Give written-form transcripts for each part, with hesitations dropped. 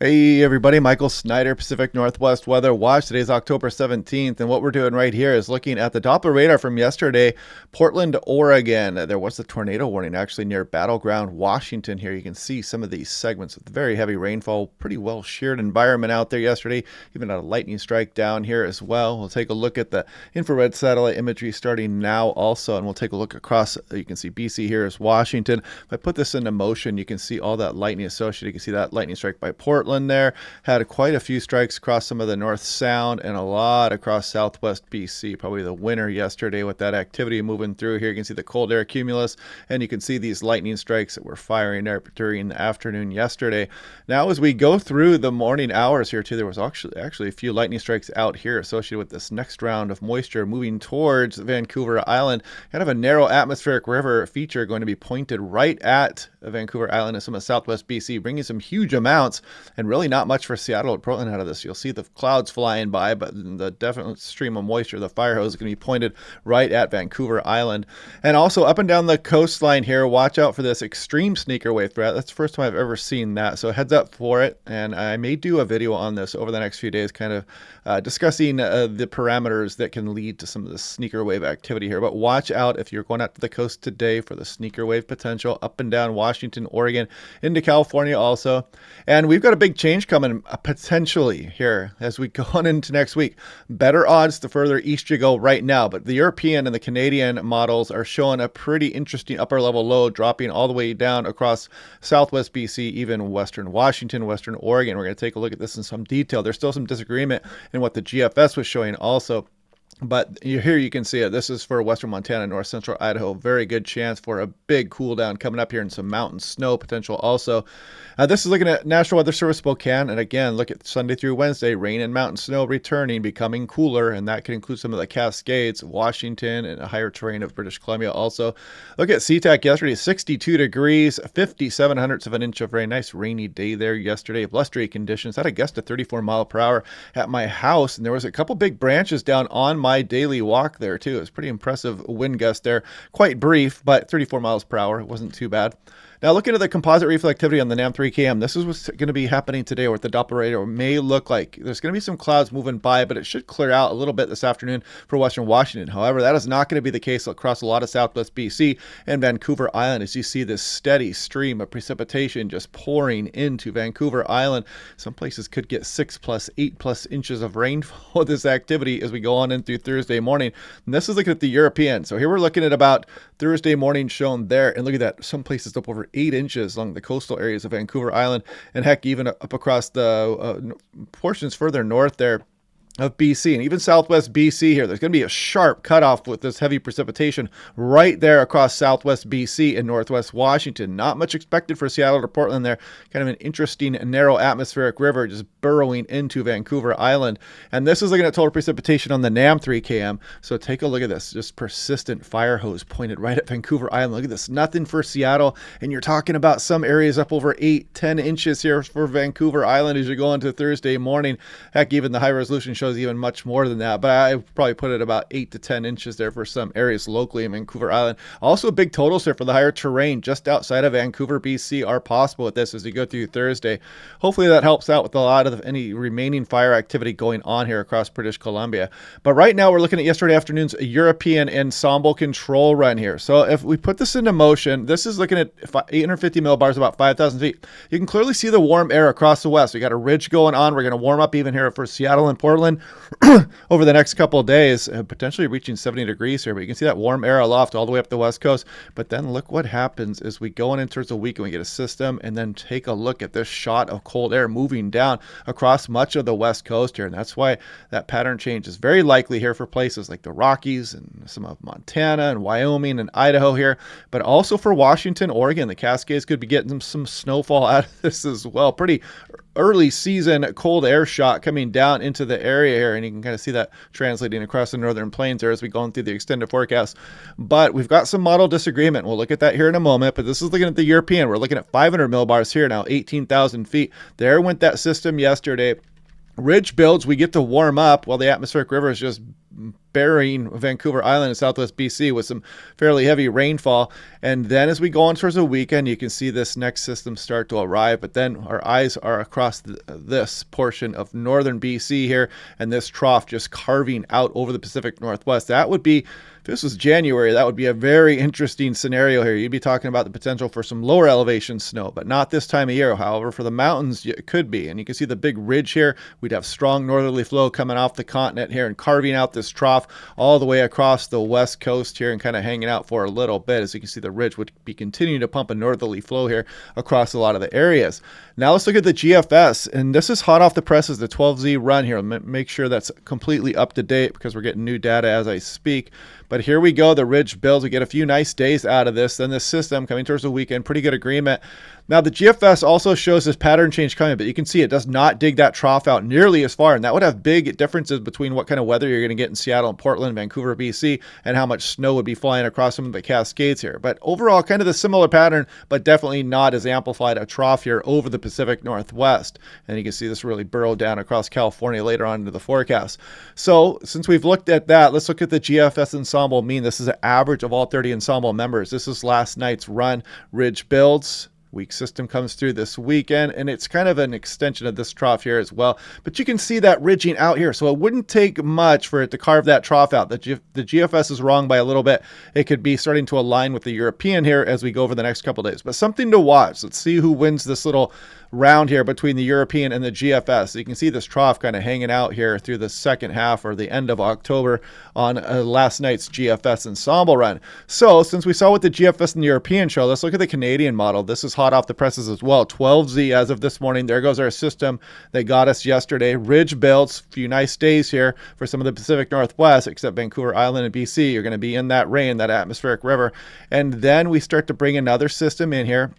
Hey everybody, Michael Snyder, Pacific Northwest Weather Watch. Today's October 17th, and what we're doing right here is looking at the Doppler radar from yesterday, Portland, Oregon. There was a tornado warning actually near Battleground, Washington here. You can see some of these segments with very heavy rainfall, pretty well sheared environment out there yesterday, even a lightning strike down here as well. We'll take a look at the infrared satellite imagery starting now also, and we'll take a look across. You can see BC here is Washington. If I put this into motion, you can see all that lightning associated. You can see that lightning strike by Portland there. Had quite a few strikes across some of the North Sound and a lot across southwest BC. Probably the winner yesterday with that activity moving through here. You can see the cold air cumulus, and you can see these lightning strikes that were firing there during the afternoon yesterday. Now, as we go through the morning hours here too, there was actually a few lightning strikes out here associated with this next round of moisture moving towards Vancouver Island. Kind of a narrow atmospheric river feature going to be pointed right at Vancouver Island and some of southwest BC, bringing some huge amounts and really not much for Seattle or Portland out of this. You'll see the clouds flying by, but the definite stream of moisture, the fire hose, is going to be pointed right at Vancouver Island. And also up and down the coastline here, watch out for this extreme sneaker wave threat. That's the first time I've ever seen that, so heads up for it. And I may do a video on this over the next few days, kind of discussing the parameters that can lead to some of the sneaker wave activity here. But watch out if you're going out to the coast today for the sneaker wave potential up and down Washington, Oregon, into California also. And we've got a big change coming potentially here as we go on into next week. Better odds the further east you go right now, but the European and the Canadian models are showing a pretty interesting upper level low dropping all the way down across southwest BC, even western Washington, western Oregon. We're going to take a look at this in some detail. There's still some disagreement in what the GFS was showing also. But here you can see it. This is for western Montana, north central Idaho. Very good chance for a big cool down coming up here and some mountain snow potential also. This is looking at National Weather Service Spokane. And again, look at Sunday through Wednesday, rain and mountain snow returning, becoming cooler. And that can include some of the Cascades, Washington, and a higher terrain of British Columbia also. Look at SeaTac yesterday, 62 degrees, 57 hundredths of an inch of rain. Nice rainy day there yesterday. Blustery conditions. Had a gust of 34 mile per hour at my house. And there was a couple big branches down on my daily walk there too. It was pretty impressive wind gust there. Quite brief, but 34 miles per hour. It wasn't too bad. Now looking at the composite reflectivity on the NAM3KM, this is what's going to be happening today, or what the Doppler radar may look like. There's going to be some clouds moving by, but it should clear out a little bit this afternoon for western Washington. However, that is not going to be the case across a lot of southwest BC and Vancouver Island, as you see this steady stream of precipitation just pouring into Vancouver Island. Some places could get 6+, 8+ inches of rainfall with this activity as we go on in through Thursday morning. And this is looking at the European. So here we're looking at about Thursday morning shown there, and look at that. Some places up over 8 inches along the coastal areas of Vancouver Island, and heck, even up across the portions further north there of BC and even southwest BC here. There's going to be a sharp cutoff with this heavy precipitation right there across southwest BC and northwest Washington. Not much expected for Seattle or Portland there. Kind of an interesting narrow atmospheric river just burrowing into Vancouver Island. And this is looking at total precipitation on the NAM3KM. So take a look at this. Just persistent fire hose pointed right at Vancouver Island. Look at this. Nothing for Seattle. And you're talking about some areas up over 8-10 inches here for Vancouver Island as you go into Thursday morning. Heck, even the high resolution shows even much more than that, but I probably put it about 8 to 10 inches there for some areas locally in Vancouver Island. Also big totals here for the higher terrain just outside of Vancouver, BC are possible with this as you go through Thursday. Hopefully that helps out with a lot of any remaining fire activity going on here across British Columbia. But right now we're looking at yesterday afternoon's European ensemble control run here. So if we put this into motion, this is looking at 850 millibars, about 5,000 feet. You can clearly see the warm air across the west. We got a ridge going on. We're going to warm up even here for Seattle and Portland over the next couple of days, potentially reaching 70 degrees here. But you can see that warm air aloft all the way up the west coast. But then look what happens as we go on in towards the week and we get a system, and then take a look at this shot of cold air moving down across much of the west coast here. And that's why that pattern change is very likely here for places like the Rockies and some of Montana and Wyoming and Idaho here, but also for Washington, Oregon. The Cascades could be getting some snowfall out of this as well. Pretty early season cold air shot coming down into the area here, and you can kind of see that translating across the northern plains there as we go on through the extended forecast. But we've got some model disagreement. We'll look at that here in a moment, but this is looking at the European. We're looking at 500 millibars here now, 18,000 feet. There went that system yesterday. Ridge builds, we get to warm up while the atmospheric river is just burying Vancouver Island in southwest BC with some fairly heavy rainfall. And then as we go on towards the weekend, you can see this next system start to arrive. But then our eyes are across this portion of northern BC here, and this trough just carving out over the Pacific Northwest. That would be, if this was January, that would be a very interesting scenario here. You'd be talking about the potential for some lower elevation snow, but not this time of year. However, for the mountains, it could be. And you can see the big ridge here. We'd have strong northerly flow coming off the continent here and carving out this trough all the way across the west coast here and kind of hanging out for a little bit. As you can see, the ridge would be continuing to pump a northerly flow here across a lot of the areas. Now let's look at the GFS, and this is hot off the presses, the 12Z run here. Make sure that's completely up to date because we're getting new data as I speak. But here we go, the ridge builds. We get a few nice days out of this. Then this system coming towards the weekend, pretty good agreement. Now the GFS also shows this pattern change coming, but you can see it does not dig that trough out nearly as far. And that would have big differences between what kind of weather you're going to get in Seattle and Portland, Vancouver, BC, and how much snow would be flying across some of the Cascades here. But overall, kind of the similar pattern, but definitely not as amplified a trough here over the Pacific Northwest. And you can see this really burrow down across California later on into the forecast. So since we've looked at that, let's look at the GFS ensemble mean. This is an average of all 30 ensemble members. This is last night's run. Ridge builds. Weak system comes through this weekend, and it's kind of an extension of this trough here as well. But you can see that ridging out here, so it wouldn't take much for it to carve that trough out. The GFS is wrong by a little bit. It could be starting to align with the European here as we go over the next couple of days. But something to watch. Let's see who wins this little round here between the European and the GFS. So you can see this trough kind of hanging out here through the second half or the end of October on last night's GFS ensemble run. So since we saw what the GFS and the European show, let's look at the Canadian model. This is hot off the presses as well. 12Z as of this morning. There goes our system that got us yesterday. Ridge builds, a few nice days here for some of the Pacific Northwest, except Vancouver Island and BC. You're going to be in that rain, that atmospheric river. And then we start to bring another system in here.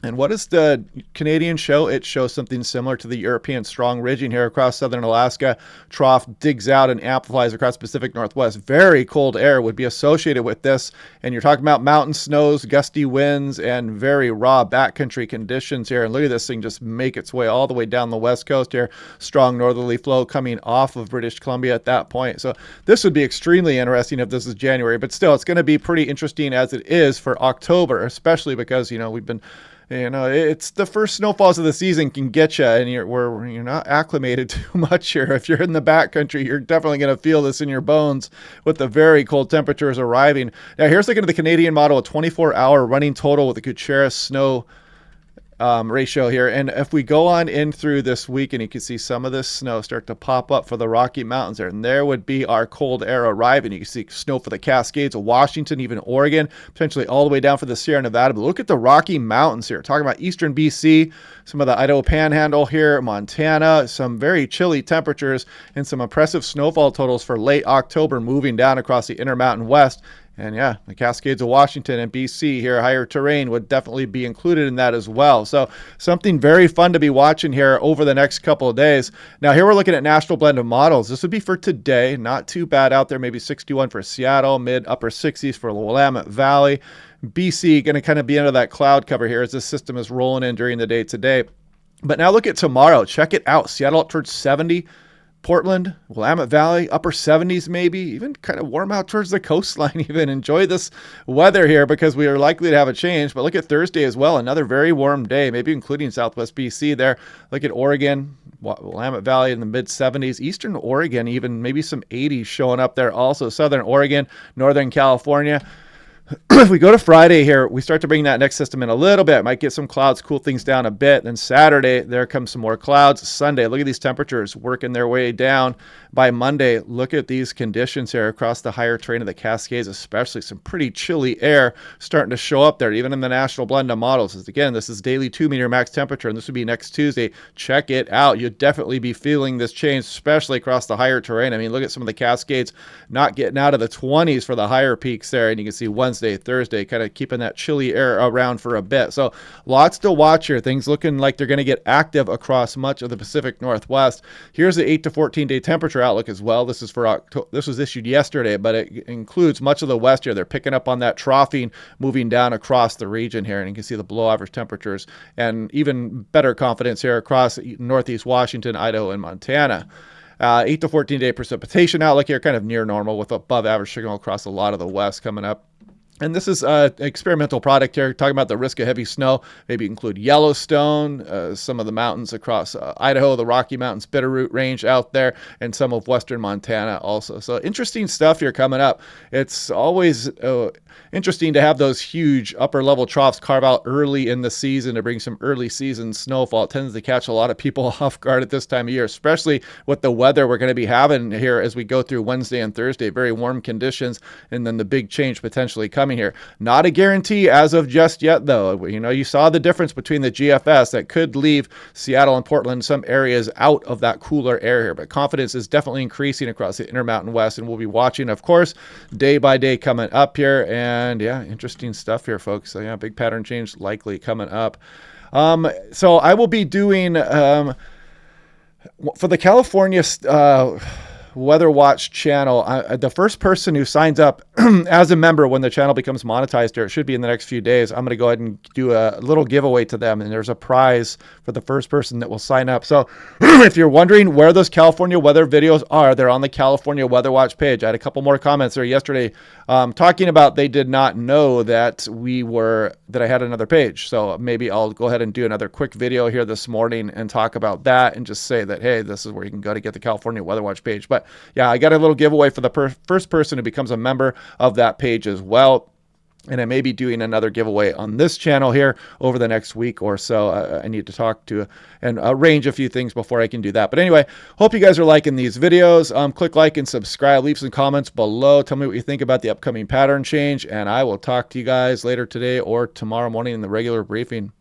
And what does the Canadian show? It shows something similar to the European. Strong ridging here across southern Alaska. Trough digs out and amplifies across the Pacific Northwest. Very cold air would be associated with this. And you're talking about mountain snows, gusty winds, and very raw backcountry conditions here. And look at this thing just make its way all the way down the west coast here. Strong northerly flow coming off of British Columbia at that point. So this would be extremely interesting if this is January. But still, it's going to be pretty interesting as it is for October, especially because, we've been... it's the first snowfalls of the season can get you, and you're not acclimated too much here. If you're in the backcountry, you're definitely going to feel this in your bones with the very cold temperatures arriving. Now, here's looking at the Canadian model, a 24-hour running total with the Gutierrez snow ratio here. And if we go on in through this week, and you can see some of this snow start to pop up for the Rocky Mountains there, and there would be our cold air arriving. You can see snow for the Cascades of Washington, even Oregon, potentially all the way down for the Sierra Nevada. But look at the Rocky Mountains here, talking about eastern BC, some of the Idaho Panhandle here, Montana, some very chilly temperatures and some impressive snowfall totals for late October moving down across the Intermountain West. And yeah, the Cascades of Washington and BC here, higher terrain, would definitely be included in that as well. So something very fun to be watching here over the next couple of days. Now here we're looking at national blend of models. This would be for today. Not too bad out there. Maybe 61 for Seattle, mid upper 60s for Willamette Valley. BC going to kind of be under that cloud cover here as this system is rolling in during the day today. But now look at tomorrow. Check it out. Seattle up towards 70. Portland, Willamette Valley, upper 70s maybe, even kind of warm out towards the coastline even. Enjoy this weather here because we are likely to have a change. But look at Thursday as well, another very warm day, maybe including southwest BC there. Look at Oregon, Willamette Valley in the mid-70s, eastern Oregon even, maybe some 80s showing up there also. Southern Oregon, northern California. If we go to Friday here, we start to bring that next system in a little bit. Might get some clouds, cool things down a bit. Then Saturday, there comes some more clouds. Sunday, look at these temperatures working their way down. By Monday, look at these conditions here across the higher terrain of the Cascades, especially some pretty chilly air starting to show up there, even in the national blend of models. Again, this is daily 2-meter max temperature, and this would be next Tuesday. Check it out. You'd definitely be feeling this change, especially across the higher terrain. I mean, look at some of the Cascades not getting out of the 20s for the higher peaks there, and you can see Wednesday, Thursday, kind of keeping that chilly air around for a bit. So lots to watch here. Things looking like they're going to get active across much of the Pacific Northwest. Here's the 8 to 14 day temperature outlook as well. This is for October. This was issued yesterday, but it includes much of the west here. They're picking up on that troughing moving down across the region here, and you can see the below average temperatures and even better confidence here across northeast Washington, Idaho, and Montana. 8 to 14 day precipitation outlook here, kind of near normal with above average signal across a lot of the west coming up. And this is an experimental product here, talking about the risk of heavy snow. Maybe include Yellowstone, some of the mountains across Idaho, the Rocky Mountains, Bitterroot Range out there, and some of western Montana also. So interesting stuff here coming up. It's always interesting to have those huge upper level troughs carve out early in the season to bring some early season snowfall. It tends to catch a lot of people off guard at this time of year, especially with the weather we're going to be having here as we go through Wednesday and Thursday. Very warm conditions, and then the big change potentially coming here. Not a guarantee as of just yet, though. You know, you saw the difference between the GFS that could leave Seattle and Portland, some areas out of that cooler air here, but confidence is definitely increasing across the Intermountain West, and we'll be watching, of course, day by day coming up here. And yeah, interesting stuff here, folks. So yeah, big pattern change likely coming up. So I will be doing for the California Weather Watch channel, the first person who signs up as a member when the channel becomes monetized here, it should be in the next few days, I'm going to go ahead and do a little giveaway to them, and there's a prize for the first person that will sign up. So if you're wondering where those California weather videos are, they're on the California Weather Watch page. I had a couple more comments there yesterday talking about they did not know that I had another page. So maybe I'll go ahead and do another quick video here this morning and talk about that and just say that, hey, this is where you can go to get the California Weather Watch page. But yeah, I got a little giveaway for the first person who becomes a member of that page as well. And I may be doing another giveaway on this channel here over the next week or so. I need to talk to and arrange a few things before I can do that. But anyway, hope you guys are liking these videos. Click like and subscribe. Leave some comments below. Tell me what you think about the upcoming pattern change. And I will talk to you guys later today or tomorrow morning in the regular briefing.